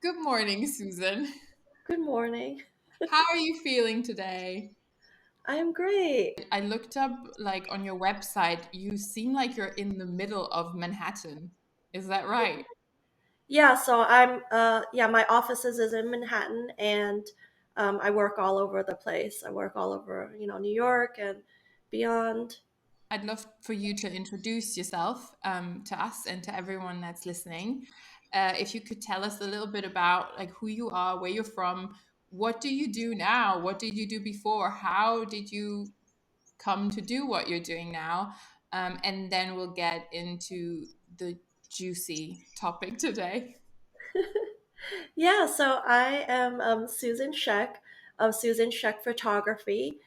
Good morning, Susan. Good morning. How are you feeling today? I'm great. I looked up like on your website, you seem like you're in the middle of Manhattan. Is that right? Yeah, so my office is in Manhattan and I work all over the place. I work all over, New York and beyond. I'd love for you to introduce yourself to us and to everyone that's listening. If you could tell us a little bit about like who you are, where you're from, what do you do now? What did you do before? How did you come to do what you're doing now? And then we'll get into the juicy topic today. Yeah, so I am Susan Shek of Susan Shek Photography,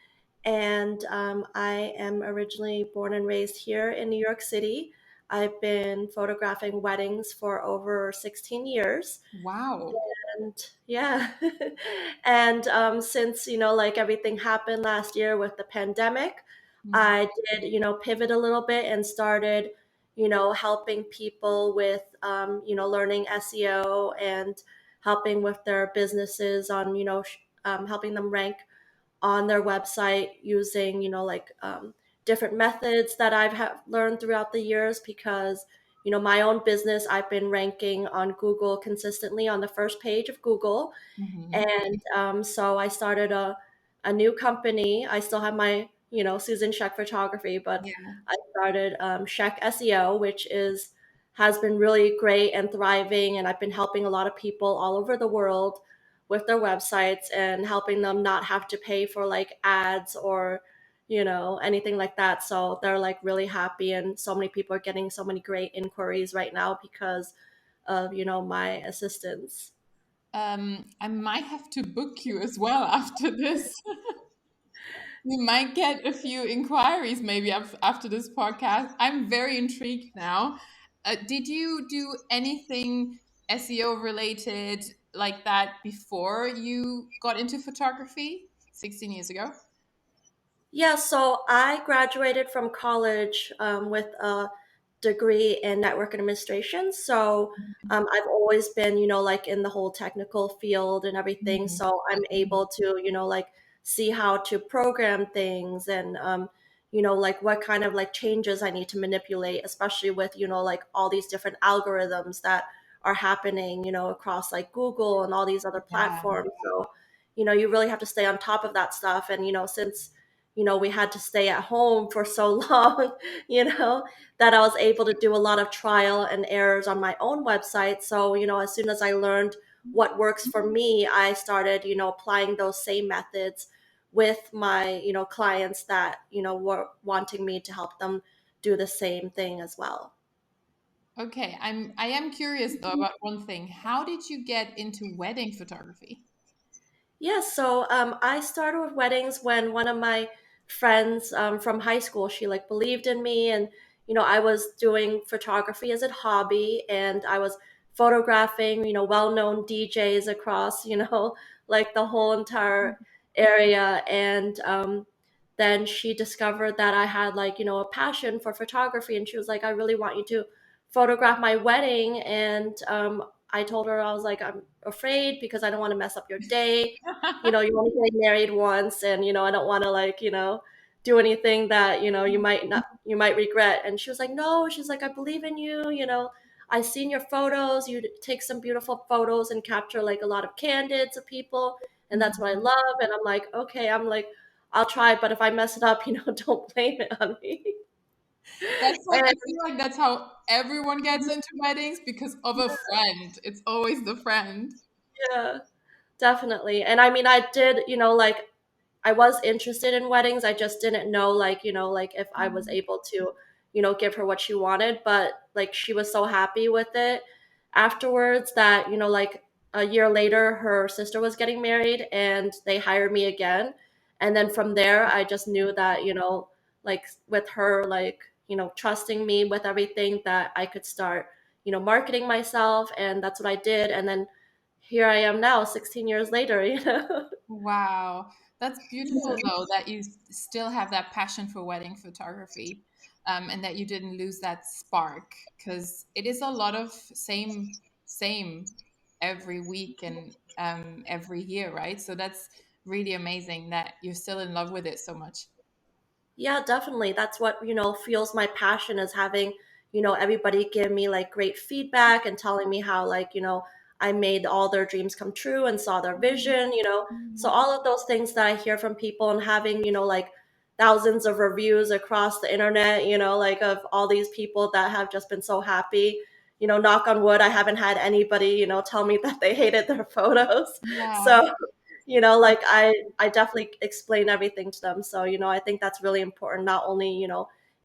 and I am originally born and raised here in New York City. I've been photographing weddings for over 16 years. Wow. And yeah, and since like everything happened last year with the pandemic, Mhm. I did pivot a little bit and started helping people with learning SEO and helping with their businesses on helping them rank on their website using different methods that I've have learned throughout the years because my own business, I've been ranking on Google consistently on the first page of Google. Mhm. And so I started a new company. I still have my Susan Shek Photography, but Yeah. I started Shek SEO, which is has been really great and thriving, and I've been helping a lot of people all over the world with their websites and helping them not have to pay for like ads or anything like that. So they're like really happy, and so many people are getting so many great inquiries right now because of my assistance. I might have to book you as well after this. We might get a few inquiries maybe after this podcast. I'm very intrigued now. Did you do anything SEO related like that before you got into photography 16 years ago? Yeah, so I graduated from college with a degree in network administration. So I've always been, like in the whole technical field and everything. Mhm. So I'm able to, like see how to program things and, like what kind of like changes I need to manipulate, especially with, like all these different algorithms that are happening, across like Google and all these other Yeah. platforms. So, you really have to stay on top of that stuff. And, since we had to stay at home for so long, that I was able to do a lot of trial and errors on my own website. So, as soon as I learned what works for me, I started, applying those same methods with my, clients that, were wanting me to help them do the same thing as well. Okay, I am curious though about one thing. How did you get into wedding photography? Yeah, so I started with weddings when one of my friends from high school, she like believed in me, and I was doing photography as a hobby, and I was photographing well-known DJs across like the whole entire area, and then she discovered that I had like a passion for photography, and she was like, I really want you to photograph my wedding, and I told her, I was like, I'm afraid because I don't want to mess up your day. You only get married once, and I don't want to like do anything that you might regret. And she was like, no, she's like, I believe in you. I've seen your photos. You take some beautiful photos and capture like a lot of candids of people, and that's what I Mhm. love. And I'm like, okay, I'm like, I'll try, but if I mess it up, don't blame it on me. That's like And I feel like that's how everyone gets into weddings because of a friend. It's always the friend. yeah, definitely. And I mean, I did, like I was interested in weddings. I just didn't know, like, like if I was Mhm. able to, give her what she wanted. But like, she was so happy with it afterwards that, like a year later, her sister was getting married and they hired me again. And then from there, I just knew that, like with her, like, trusting me with everything, that I could start, marketing myself. And that's what I did. And then here I am now, 16 years later. Wow. That's beautiful though that you still have that passion for wedding photography, and that you didn't lose that spark because it is a lot of same every week and every year, right? So that's really amazing that you're still in love with it so much. Yeah, definitely. That's what, fuels my passion is having, everybody give me like great feedback and telling me how like, I made all their dreams come true and saw their vision. So Mhm. all of those things that I hear from people and having, like thousands of reviews across the internet, like of all these people that have just been so happy. Knock on wood, I haven't had anybody, tell me that they hated their photos. Yeah. So like I definitely explain everything to them. So I think that's really important. Not only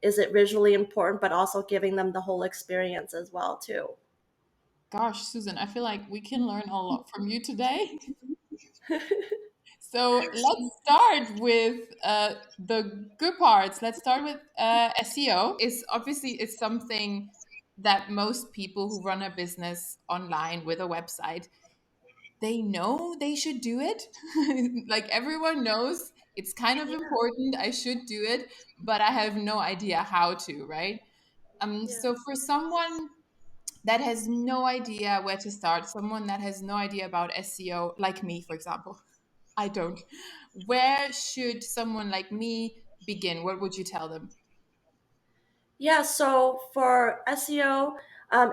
is it visually important, but also giving them the whole experience as well too. Gosh, Susan, I feel like we can learn a lot from you today. So let's start with the good parts. Let's start with SEO. Is obviously it's something that most people who run a business online with a website, they know they should do it. Like everyone knows it's kind of important. I should do it, but I have no idea how to. Right. Yeah. So for someone that has no idea where to start, someone that has no idea about SEO, like me, for example, I don't. Where should someone like me begin? What would you tell them? Yeah, so for SEO,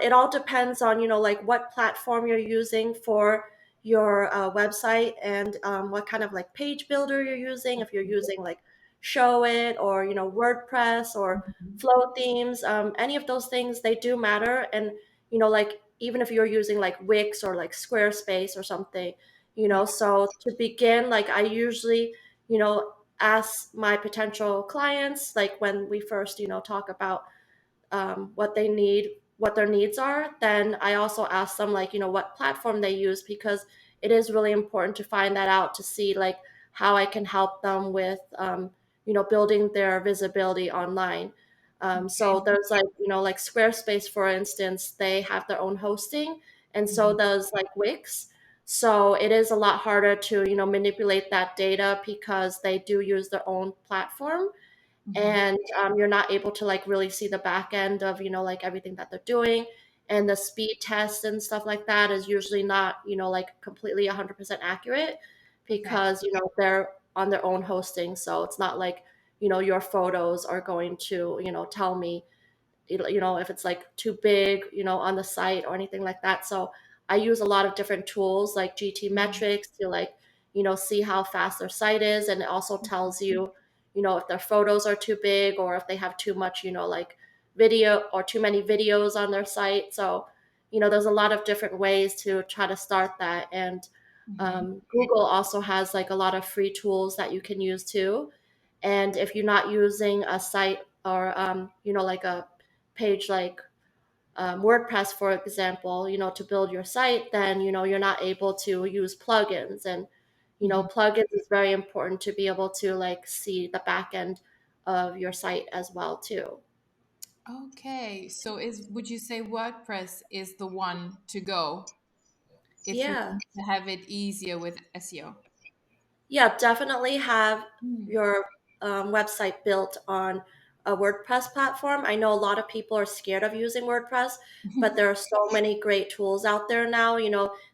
it all depends on, like what platform you're using for your website and what kind of like page builder you're using. If you're using like Show It or, WordPress or Flow themes, any of those things, they do matter. And, like even if you're using like Wix or like Squarespace or something, so to begin, like I usually, ask my potential clients, like when we first, talk about what they need, what their needs are, then I also ask them like, what platform they use because it is really important to find that out to see like how I can help them with, building their visibility online. So Okay. there's like, like Squarespace, for instance, they have their own hosting, and so Mhm. does like Wix. So it is a lot harder to, manipulate that data because they do use their own platform, Mhm. and you're not able to like really see the back end of like everything that they're doing, and the speed tests and stuff like that is usually not like completely 100% accurate Okay. because they're on their own hosting, so it's not like your photos are going to tell me if it's like too big, on the site or anything like that. So I use a lot of different tools like GT Mhm. metrics to like, see how fast their site is. And it also tells you, if their photos are too big or if they have too much, like video or too many videos on their site. So, there's a lot of different ways to try to start that. And Mhm. Google also has like a lot of free tools that you can use too. And if you're not using a site or, like a page like WordPress, for example, to build your site, then, you're not able to use plugins. And, Mhm. plugins is very important to be able to like see the back end of your site as well, too. Okay. So is would you say WordPress is the one to go if you Yeah. want to have it easier with SEO? Yeah, definitely have Mm. your website built on a WordPress platform. I know a lot of people are scared of using WordPress, but there are so many great tools out there now,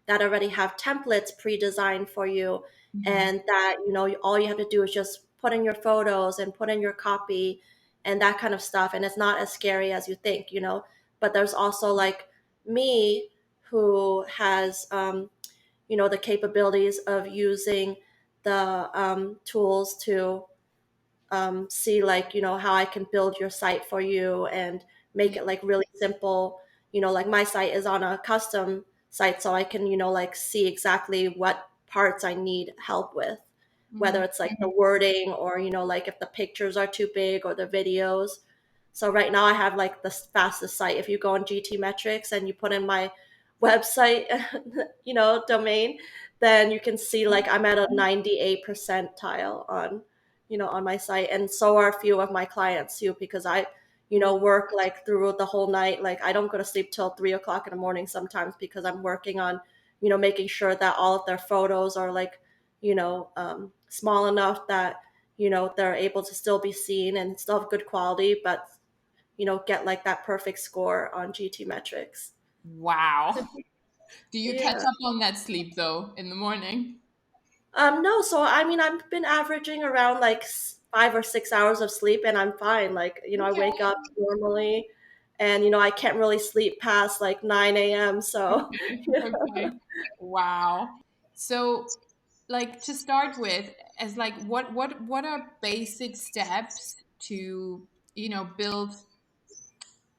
that already have templates pre-designed for you, Mhm. and that, all you have to do is just put in your photos and put in your copy and that kind of stuff. And it's not as scary as you think, But there's also like me who has, the capabilities of using the tools to see like how I can build your site for you and make Yeah. it like really simple. Like my site is on a custom site, so I can like see exactly what parts I need help with, Mm. whether it's like the wording or like if the pictures are too big or the videos. So right now I have like the fastest site. If you go on GT metrics and you put in my website domain, then you can see like I'm at a 98 percentile on on my site, and so are a few of my clients too, because I work like through the whole night. Like I don't go to sleep till 3 o'clock in the morning sometimes because I'm working on making sure that all of their photos are like small enough that they're able to still be seen and still have good quality, but get like that perfect score on GT metrics. Wow. Do you catch Yeah. up on that sleep though in the morning? No, so I mean, I've been averaging around like 5 or 6 hours of sleep, and I'm fine. Like, I wake Okay. up normally, and I can't really sleep past like 9 a.m. So, Okay. Okay. Wow. So, like to start with, as like what are basic steps to, build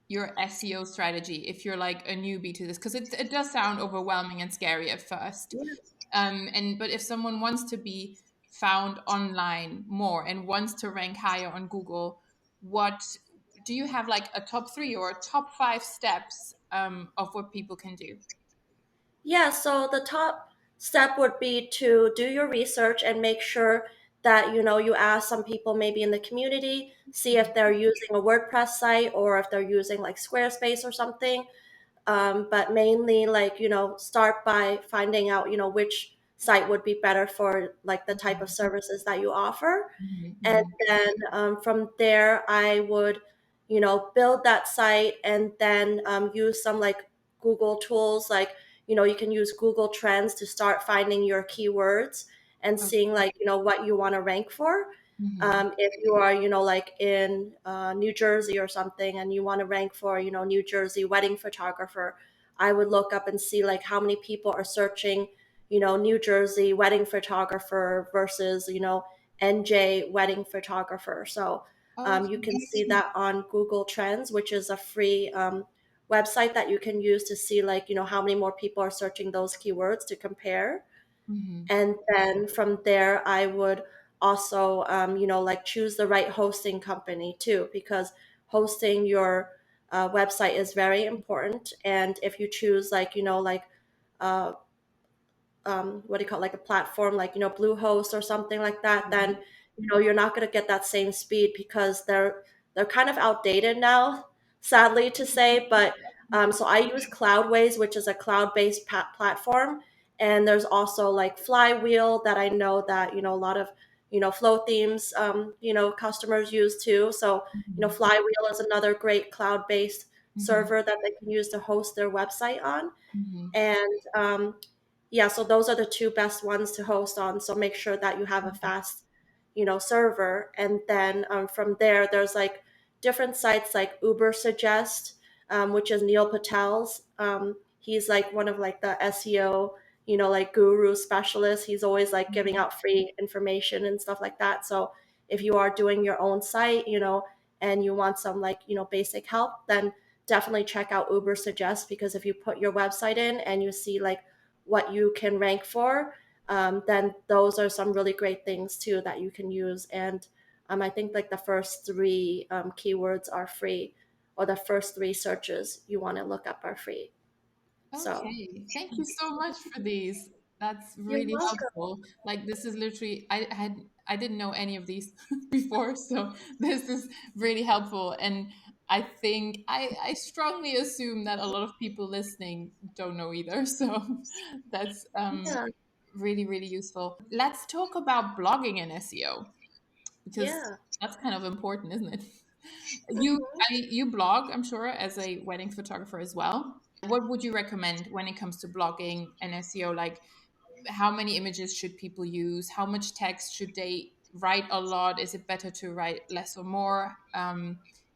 your SEO strategy if you're like a newbie to this? Because it does sound overwhelming and scary at first. yeah. And but if someone wants to be found online more and wants to rank higher on Google, what do you have like a top three or a top five steps of what people can do? Yeah, so the top step would be to do your research and make sure that you ask some people maybe in the community, see if they're using a WordPress site or if they're using like Squarespace or something. But mainly like start by finding out which site would be better for like the type of services that you offer. Mhm, And mhm, then from there I would build that site and then use some like Google tools, like you can use Google Trends to start finding your keywords and seeing okay, like what you want to rank for. mhm, If you are like in New Jersey or something and you want to rank for New Jersey wedding photographer, I would look up and see like how many people are searching New Jersey wedding photographer versus NJ wedding photographer. So you okay, can see that on Google Trends, which is a free website that you can use to see like how many more people are searching those keywords to compare. mhm, And then from there, I would also like choose the right hosting company too, because hosting your website is very important. And if you choose like like uh, what do you call it, like a platform like Bluehost or something like that, then mhm, you're not going to get that same speed because they're kind of outdated now, sadly to say. But so I use Cloudways, which is a cloud-based platform, and there's also like Flywheel that I know that a lot of flow themes customers use too. So mhm, Flywheel is another great cloud-based mhm, server that they can use to host their website on. mhm, And yeah, so those are the two best ones to host on. So make sure that you have a fast, server. And then from there, there's like different sites like Uber Suggest, which is Neil Patel's. He's like one of like the SEO, like guru specialists. He's always like giving mhm, out free information and stuff like that. So if you are doing your own site, and you want some like, basic help, then definitely check out Uber Suggest, because if you put your website in and you see like what you can rank for, then those are some really great things too that you can use. And I think like the first three keywords are free, or the first three searches you want to look up are free. So Okay, thank you so much for these. That's you're really welcome. helpful. Like this is literally I didn't know any of these before, so this is really helpful. And I think I strongly assume that a lot of people listening don't know either. So that's Yeah, really, really useful. Let's talk about blogging and SEO because yeah. that's kind of important, isn't it? Mhm. You blog, I'm sure, as a wedding photographer as well. What would you recommend when it comes to blogging and SEO? Like, how many images should people use? How much text should they write? A lot? Is it better to write less or more?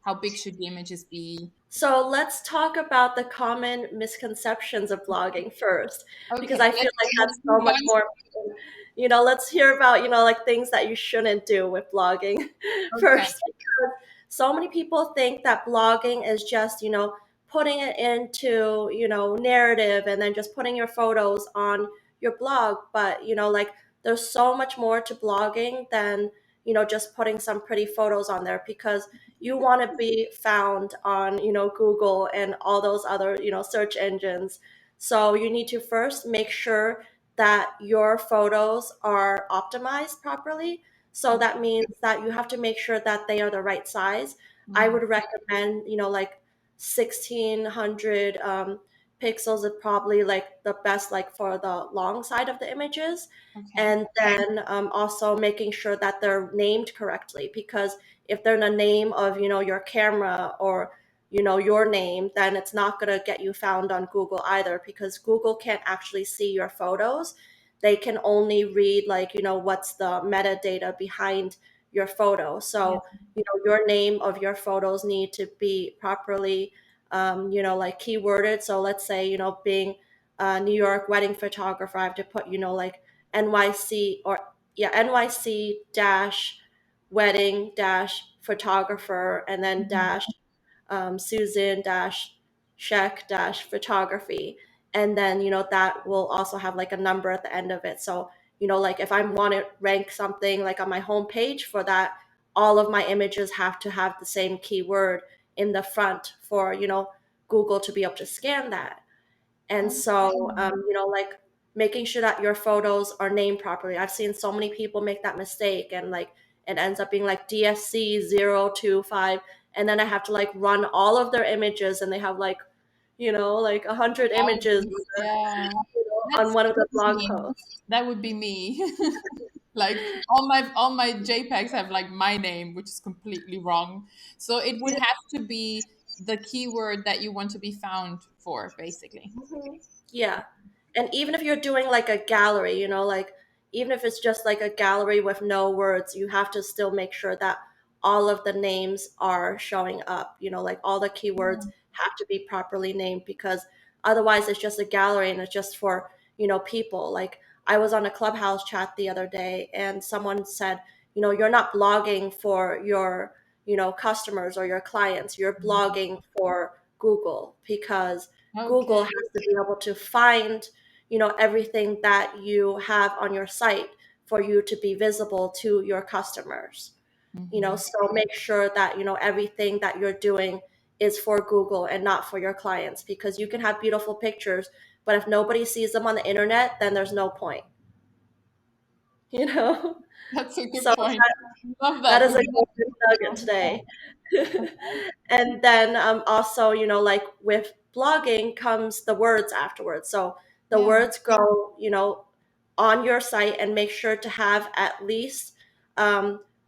How big should the images be? So let's talk about the common misconceptions of blogging first, because Okay, I feel like let's that's do so much one. more important. Let's hear about, like things that you shouldn't do with blogging Okay. first, because so many people think that blogging is just, putting it into, narrative and then just putting your photos on your blog. But, like there's so much more to blogging than, just putting some pretty photos on there, because you want to be found on Google and all those other search engines. So you need to first make sure that your photos are optimized properly. So Okay. that means that you have to make sure that they are the right size. I Mhm. would recommend like 1600 pixels is probably like the best, like for the long side of the images. Okay. And then also making sure that they're named correctly, because if they're in the name of your camera, or your name, then it's not going to get you found on Google either, because Google can't actually see your photos. They can only read, like, what's the metadata behind your photo. Yeah. So, your name of your photos need to be properly, like keyworded. So let's say, being a New York wedding photographer, I have to put, like NYC, or yeah, NYC dash wedding dash photographer, and then Mhm. dash Susan dash Shek dash photography. And then, that will also have like a number at the end of it. So, like if I want to rank something like on my homepage for that, all of my images have to have the same keyword in the front for, Google to be able to scan that. And so, Okay. like making sure that your photos are named properly. I've seen so many people make that mistake, and like it ends up being like DSC 025. And then I have to like run all of their images, and they have like, like 100 images Thousands. Yeah. on That's one of the blog crazy. posts. That would be me. Like all my JPEGs have like my name, which is completely wrong. So it would have to be the keyword that you want to be found for, basically. Mhm. Yeah. And even if you're doing like a gallery, like even if it's just like a gallery with no words, you have to still make sure that all of the names are showing up, like all the keywords have to be properly named, because otherwise it's just a gallery and it's just for, people. Like I was on a Clubhouse chat the other day, and someone said, you're not blogging for your, customers or your clients, you're blogging for Google, because Okay. Google has to be able to find, everything that you have on your site for you to be visible to your customers. Hmm. So make sure that, everything that you're doing is for Google and not for your clients, because you can have beautiful pictures, but if nobody sees them on the internet, then there's no point, you know? That's a good So point. Love that that. is Would a love golden nugget to today. know. And then also, like with blogging comes the words afterwards. So the Yeah. words go, on your site, and make sure to have at least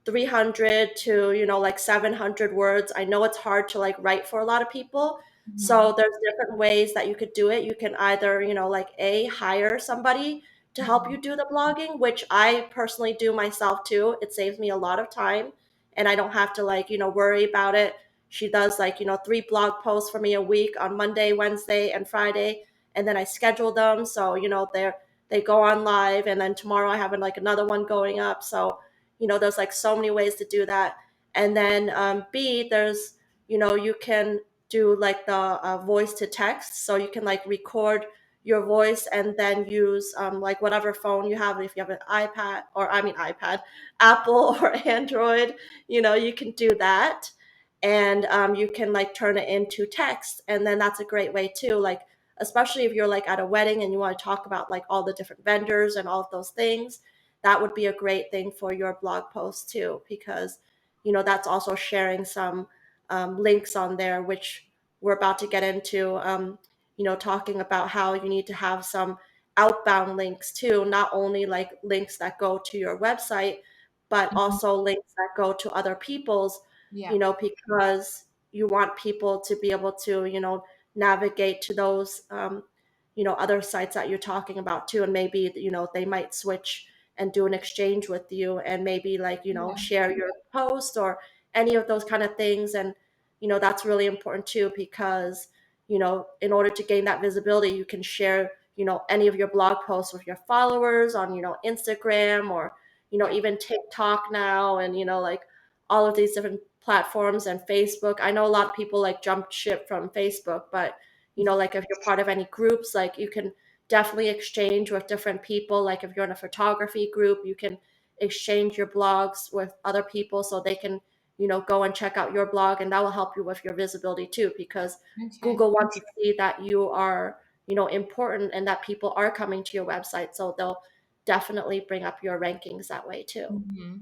300 to, like 700 words. I know it's hard to like write for a lot of people. Hmm. So there's different ways that you could do it. You can either, like hire somebody to help Hmm. you do the blogging, which I personally do myself too. It saves me a lot of time, and I don't have to like, worry about it. She does like, 3 blog posts for me a week on Monday, Wednesday, and Friday. And then I schedule them. So, they go on live, and then tomorrow I have like another one going up. So, there's like so many ways to do that. And then B, there's, you can do like the voice to text. So you can like record your voice and then use like whatever phone you have. If you have an iPad, or I mean iPad, Apple or Android, you can do that. And you can like turn it into text, and then that's a great way too, like especially if you're like at a wedding and you want to talk about like all the different vendors and all of those things. That would be a great thing for your blog post too, because that's also sharing some links on there, which we're about to get into, talking about how you need to have some outbound links too, not only like links that go to your website, but Hmm. also links that go to other people's, Yeah. because you want people to be able to, navigate to those, other sites that you're talking about too. And maybe, they might switch and do an exchange with you, and maybe like, Yeah. share your post or any of those kind of things. And, that's really important too, because, in order to gain that visibility, you can share, any of your blog posts with your followers on, Instagram, or, Yeah. even TikTok now, and, like all of these different platforms, and Facebook. I know a lot of people like jump ship from Facebook, but like if you're part of any groups, like you can definitely exchange with different people. Like if you're in a photography group, you can exchange your blogs with other people, so they can, go and check out your blog, and that will help you with your visibility too, because Okay. Google wants to see that you are, important, and that people are coming to your website. So they'll definitely bring up your rankings that way too. Hmm.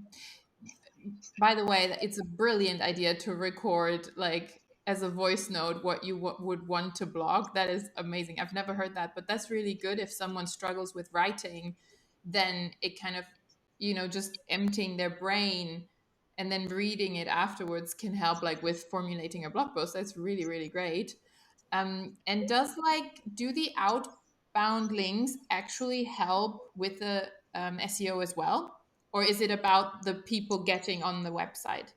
By the way, it's a brilliant idea to record like as a voice note what you would want to blog. That is amazing. I've never heard that, but that's really good. If someone struggles with writing, then it kind of, just emptying their brain and then reading it afterwards can help like with formulating a blog post. That's really, really great. And does like do the outbound links actually help with the SEO as well? Or is it about the people getting on the website?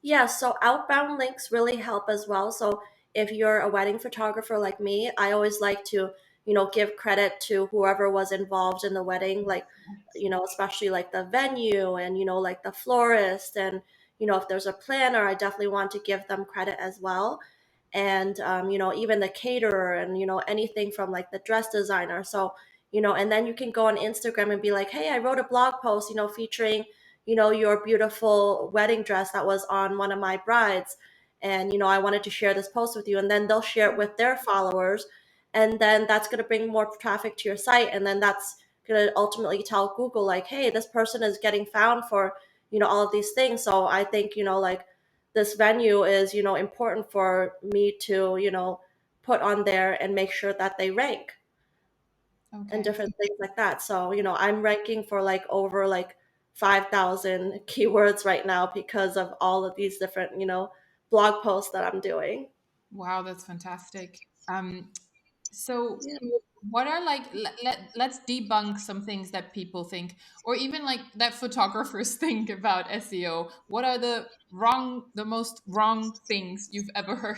Yeah, so outbound links really help as well. So if you're a wedding photographer like me, I always like to, give credit to whoever was involved in the wedding, like, especially like the venue and, like the florist and, if there's a planner, I definitely want to give them credit as well. And, even the caterer and, anything from like the dress designer. So, and then you can go on Instagram and be like, hey, I wrote a blog post, featuring your beautiful wedding dress that was on one of my brides. And, I wanted to share this post with you. And then they'll share it with their followers. And then that's going to bring more traffic to your site. And then that's going to ultimately tell Google, like, hey, this person is getting found for, all of these things. So I think, like this venue is, important for me to, put on there and make sure that they rank and Okay. different things like that. So, I'm ranking for like over like 5,000 keywords right now because of all of these different, blog posts that I'm doing. Wow, that's fantastic. So Yeah. what are like let's debunk some things that people think, or even like that photographers think about SEO. What are the most wrong things you've ever heard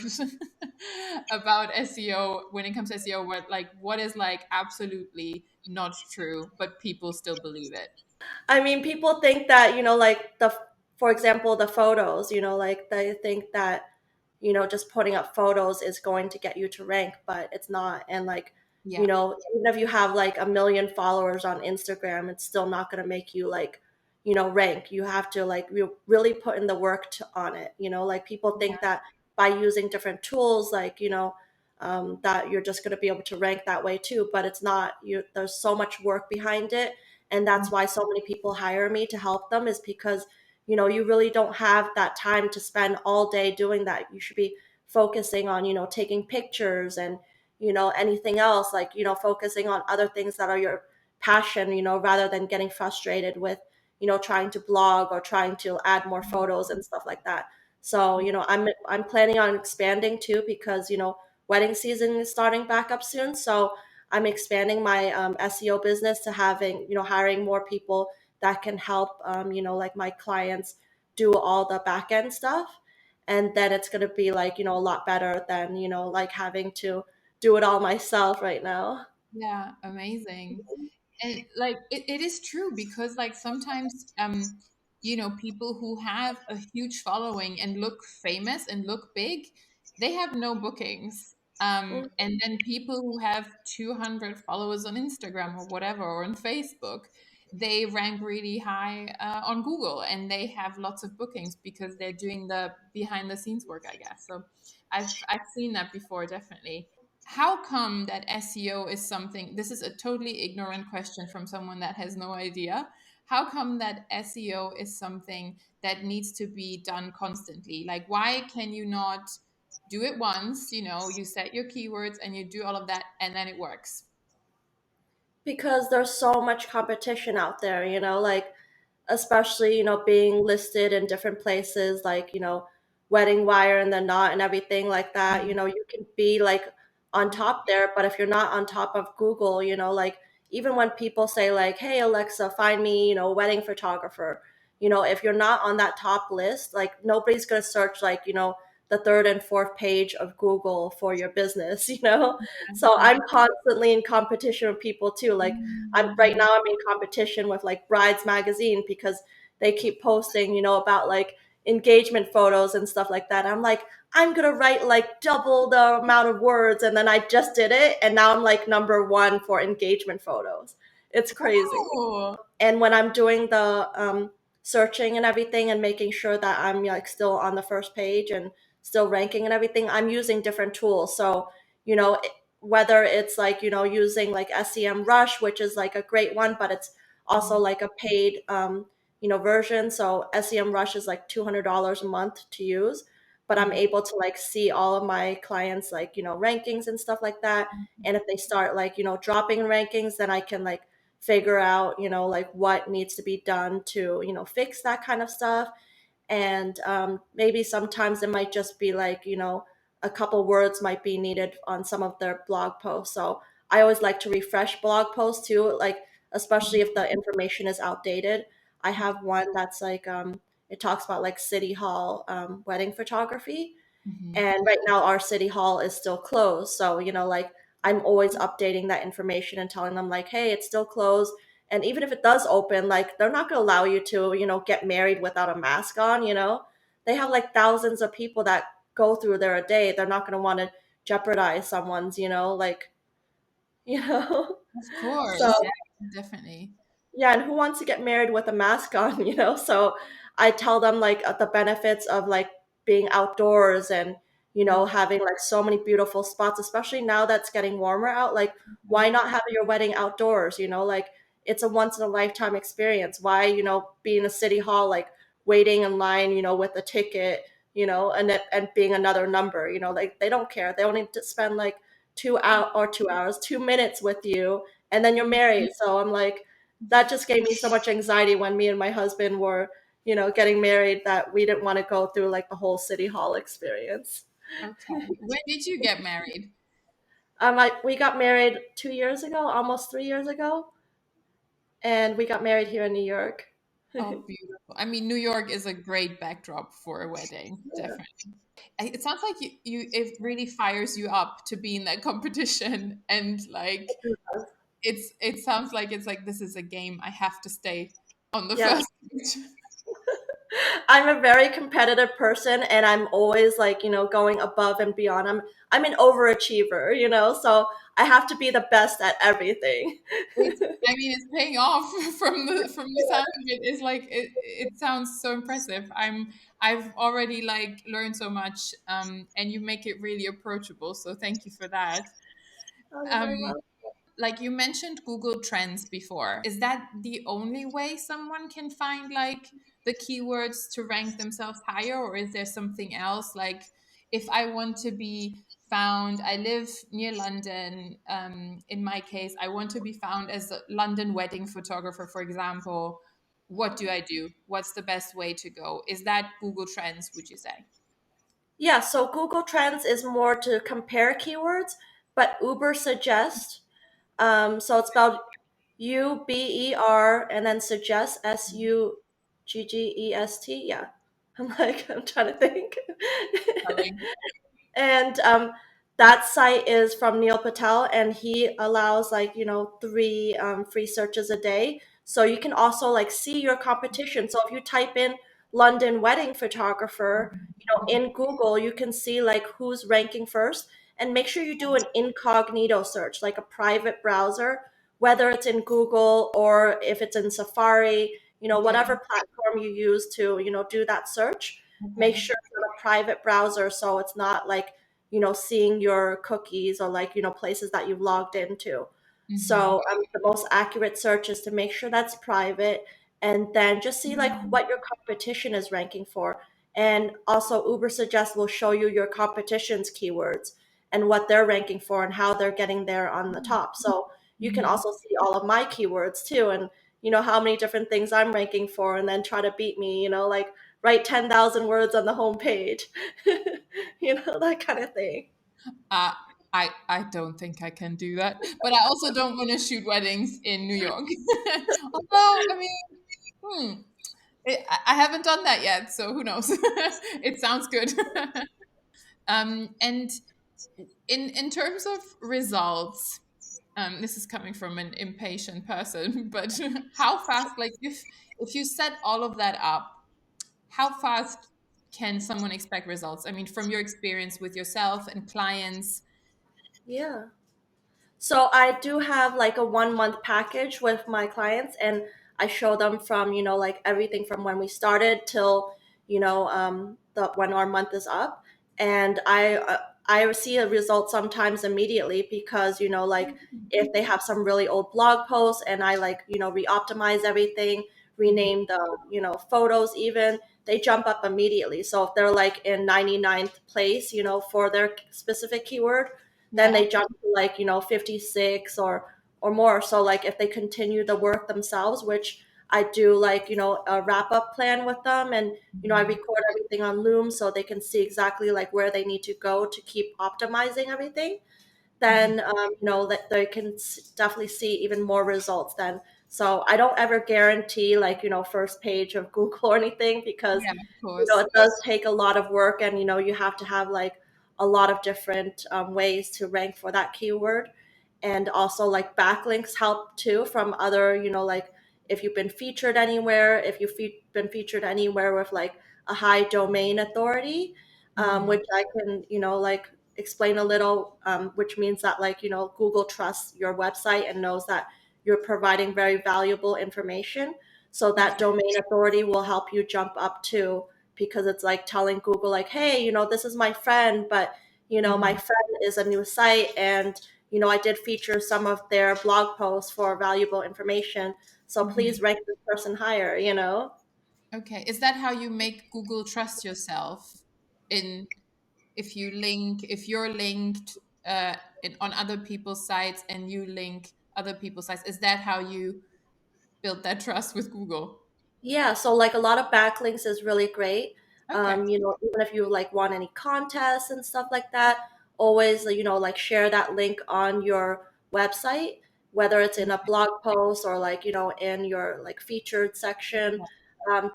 about SEO when it comes to SEO? What is like absolutely not true but people still believe it? I mean, people think that, like for example, the photos, like they think that, just putting up photos is going to get you to rank, but it's not. And like, Yeah. even if you have like a million followers on Instagram, it's still not going to make you like, rank. You have to like really put in the work on it. Like people think Yeah. that by using different tools, like, that you're just going to be able to rank that way too, but it's not. There's so much work behind it, and that's why so many people hire me to help them, is because you really don't have that time to spend all day doing that. You should be focusing on taking pictures and anything else, like focusing on other things that are your passion, rather than getting frustrated with trying to blog or trying to add more photos and stuff like that. So I'm planning on expanding too, because wedding season is starting back up soon. So I'm expanding my SEO business to having, hiring more people that can help, like my clients do all the back end stuff. And then it's going to be like, a lot better than, like having to do it all myself right now. Yeah, amazing. And like it is true because like sometimes people who have a huge following and look famous and look big, they have no bookings. And then people who have 200 followers on Instagram or whatever, or on Facebook, they rank really high on Google, and they have lots of bookings because they're doing the behind the scenes work, I guess. So I've seen that before, definitely. How come that SEO is something, this is a totally ignorant question from someone that has no idea. How come that SEO is something that needs to be done constantly? Like, why can you not do it once? You set your keywords and you do all of that and then it works. Because there's so much competition out there, like especially being listed in different places like Wedding Wire and the Knot and everything like that. You can be like on top there, but if you're not on top of Google, like even when people say like, hey Alexa, find me wedding photographer, if you're not on that top list, like nobody's going to search like the third and fourth page of Google for your business. So I'm constantly in competition with people too. Like I'm right now I'm in competition with like Brides magazine because they keep posting, about like engagement photos and stuff like that. I'm like, I'm gonna write like double the amount of words, and then I just did it, and now I'm like number one for engagement photos. It's crazy. Oh, And when I'm doing the searching and everything and making sure that I'm like still on the first page and still ranking and everything, I'm using different tools. So, whether it's like, using like SEM Rush, which is like a great one, but it's also like a paid, version. So SEM Rush is like $200 a month to use, but I'm able to like see all of my clients, like, rankings and stuff like that. And if they start like, dropping in rankings, then I can like figure out, like what needs to be done to, fix that kind of stuff. And maybe sometimes it might just be like, a couple words might be needed on some of their blog posts. So I always like to refresh blog posts too, like especially if the information is outdated. I have one that's like it talks about like city hall wedding photography, Mhm. and right now our city hall is still closed. So, like I'm always updating that information and telling them like, hey, it's still closed. And even if it does open, like they're not going to allow you to, get married without a mask on. They have like thousands of people that go through there a day. They're not going to want to jeopardize someone's, like, you know. Of So course, yeah, definitely. yeah, and who wants to get married with a mask on, So I tell them like the benefits of like being outdoors and, having like so many beautiful spots, especially now that's getting warmer out. Like, why not have your wedding outdoors? Like it's a once in a lifetime experience. Why, be in a city hall, like waiting in line, with a ticket, and being another number, like they don't care. They only need to spend like 2 hours, 2 minutes with you, and then you're married. So I'm like, that just gave me so much anxiety when me and my husband were, getting married, that we didn't want to go through like the whole city hall experience. Okay. When did you get married? We got married 2 years ago, almost 3 years ago, and we got married here in New York. Oh, beautiful. I mean, New York is a great backdrop for a wedding, definitely. It sounds like it really fires you up to be in that competition, and like it sounds like it's like this is a game. I have to stay on the Yes, first page. I'm a very competitive person, and I'm always like, going above and beyond. I'm an overachiever, so I have to be the best at everything. It's, I mean, it's paying off from the sound of it. It's like it sounds so impressive. I've already like learned so much, and you make it really approachable. So thank you for that. Oh, you're Um, very well. like you mentioned Google Trends before. Is that the only way someone can find like the keywords to rank themselves higher, or is there something else? Like if I want to be found, I live near London. In my case, I want to be found as a London wedding photographer, for example. What do I do? What's the best way to go? Is that Google Trends, would you say? Yeah, so Google Trends is more to compare keywords, but Uber Suggest, so it's spelled Uber and then suggest Suggest. Yeah. I'm trying to think. Spelling. And that site is from Neil Patel, and he allows like, three free searches a day. So you can also like see your competition. So if you type in London wedding photographer, in Google, you can see like who's ranking first. And make sure you do an incognito search, like a private browser, whether it's in Google or if it's in Safari, Okay. whatever platform you use to, do that search. Make Okay. sure it's on a private browser, so it's not like, seeing your cookies or like, places that you've logged into. Hmm. So the most accurate search is to make sure that's private, and then just see like what your competition is ranking for. And also Uber Suggest will show you your competition's keywords and what they're ranking for and how they're getting there on the top. So you can Hmm. also see all of my keywords too, and how many different things I'm ranking for, and then try to beat me, like write 10,000 words on the homepage, that kind of thing. Uh, I don't think I can do that, but I also don't want to shoot weddings in New York. Although, I mean, I haven't done that yet, so who knows? It sounds good. And in terms of results, this is coming from an impatient person, but how fast? Like if you set all of that up, how fast can someone expect results? I mean, from your experience with yourself and clients. Yeah. So I do have like a 1 month package with my clients, and I show them from, like everything from when we started till, the when our month is up. And I see a result sometimes immediately because, like if they have some really old blog posts and I like, re-optimize everything, rename the, photos even, they jump up immediately. So if they're like in 99th place, for their specific keyword, then Yeah. they jump to like, 56 or more. So like if they continue the work themselves, which I do like, a wrap up plan with them, and, I Mhm. record everything on Loom so they can see exactly like where they need to go to keep optimizing everything. Mhm. Then that they can definitely see even more results then. So I don't ever guarantee like first page of Google or anything, because Yeah, of course. it does take a lot of work, and you have to have like a lot of different ways to rank for that keyword. And also like backlinks help too from other, like if you've been featured anywhere, if you've been featured anywhere with like a high domain authority, Mhm. which I can like explain a little, which means that like Google trusts your website and knows that you're providing very valuable information. So that Okay. domain authority will help you jump up too, because it's like telling Google like, hey, this is my friend, but my Mhm. friend is a new site, and I did feature some of their blog posts for valuable information. So please Mhm. rank this person higher. Okay. Is that how you make Google trust yourself? In if you're linked on other people's sites and you link other people's sites, is that how you build that trust with Google? Yeah, so like a lot of backlinks is really great. Okay. Even if you like want any contests and stuff like that, always like share that link on your website, whether it's in a blog post or like in your like featured section.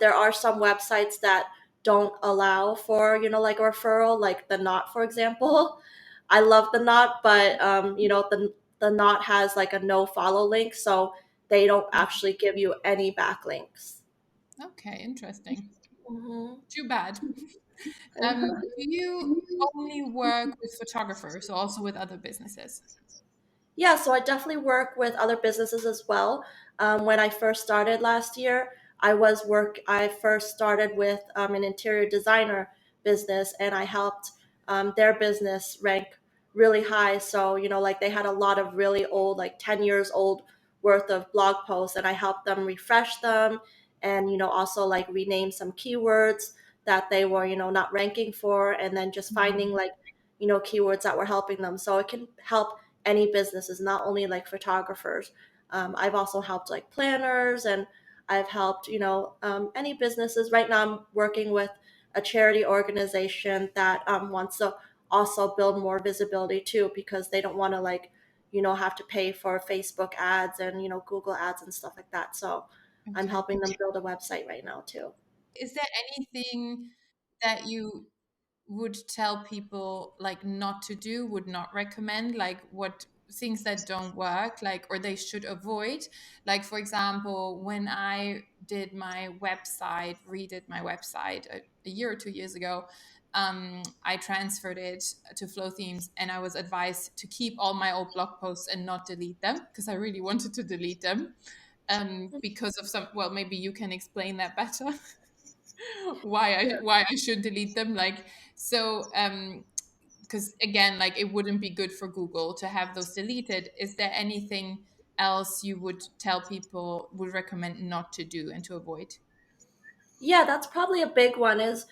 There are some websites that don't allow for like a referral, like the Knot, for example. I love the Knot, but the Knot has like a no follow link, so they don't actually give you any backlinks. Okay, interesting. Mhm. Too bad. Do you only work with photographers or also with other businesses? Yeah, so I definitely work with other businesses as well. When I first started last year, I first started with an interior designer business, and I helped their business rank really high. So like they had a lot of really old, like 10 years old worth of blog posts, and I helped them refresh them, and also like rename some keywords that they were not ranking for, and then just finding Mhm. like keywords that were helping them. So it can help any businesses, not only like photographers. I've also helped like planners, and I've helped, any businesses. Right now, I'm working with a charity organization that wants to also build more visibility too, because they don't want to like, have to pay for Facebook ads and, Google ads and stuff like that. So I'm Okay. helping them build a website right now too. Is there anything that you would tell people like not to do, would not recommend, like what things that don't work, like, or they should avoid? Like, for example, when I did my website, redid my website a year or 2 years ago, I transferred it to Flow Themes, and I was advised to keep all my old blog posts and not delete them because I really wanted to delete them because of some. Well, maybe you can explain that better. Why I should delete them, like, so because again, like, it wouldn't be good for Google to have those deleted. Is there anything else you would tell people, would recommend not to do and to avoid? Yeah, that's probably a big one is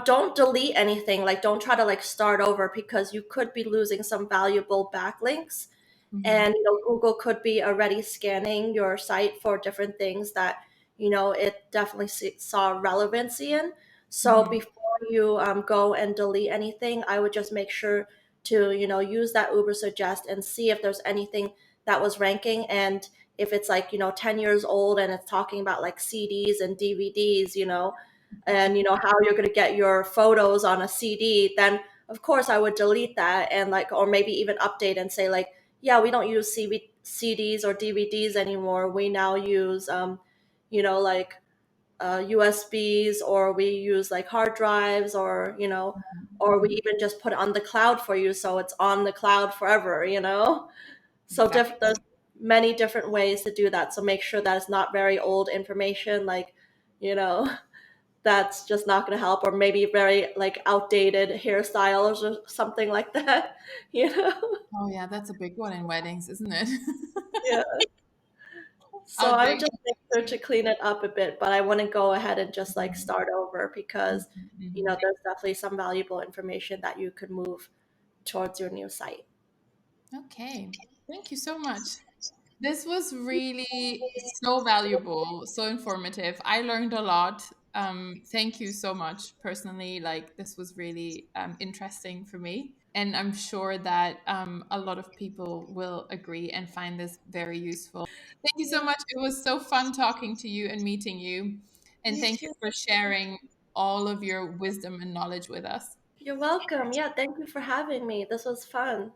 don't delete anything. Like don't try to like start over, because you could be losing some valuable backlinks, Hmm. and Google could be already scanning your site for different things that it definitely saw relevancy in. So Hmm. before you go and delete anything, I would just make sure to use that Uber suggest and see if there's anything that was ranking. And if it's like 10 years old and it's talking about like CDs and DVDs, and how you're going to get your photos on a CD, then of course I would delete that, and like, or maybe even update and say like, yeah, we don't use CDs or DVDs anymore. We now use, like USBs, or we use like hard drives, or, or we Hmm. even just put it on the cloud for you. So it's on the cloud forever. So Exactly. there's many different ways to do that. So make sure that it's not very old information, like, you know, that's just not going to help, or maybe very like outdated hairstyles or something like that, you know? Oh yeah, that's a big one in weddings, isn't it? Yeah. So I would Outdated. just make sure to clean it up a bit, but I wouldn't go ahead and just like start over, because, Hmm. there's definitely some valuable information that you could move towards your new site. Okay, thank you so much. This was really so valuable, so informative. I learned a lot. Thank you so much. Personally, like this was really interesting for me, and I'm sure that a lot of people will agree and find this very useful. Thank you so Yeah, much. It was so fun talking to you and meeting you, and you thank you too. for sharing all of your wisdom and knowledge with us. You're welcome. Yeah, thank you for having me. This was fun.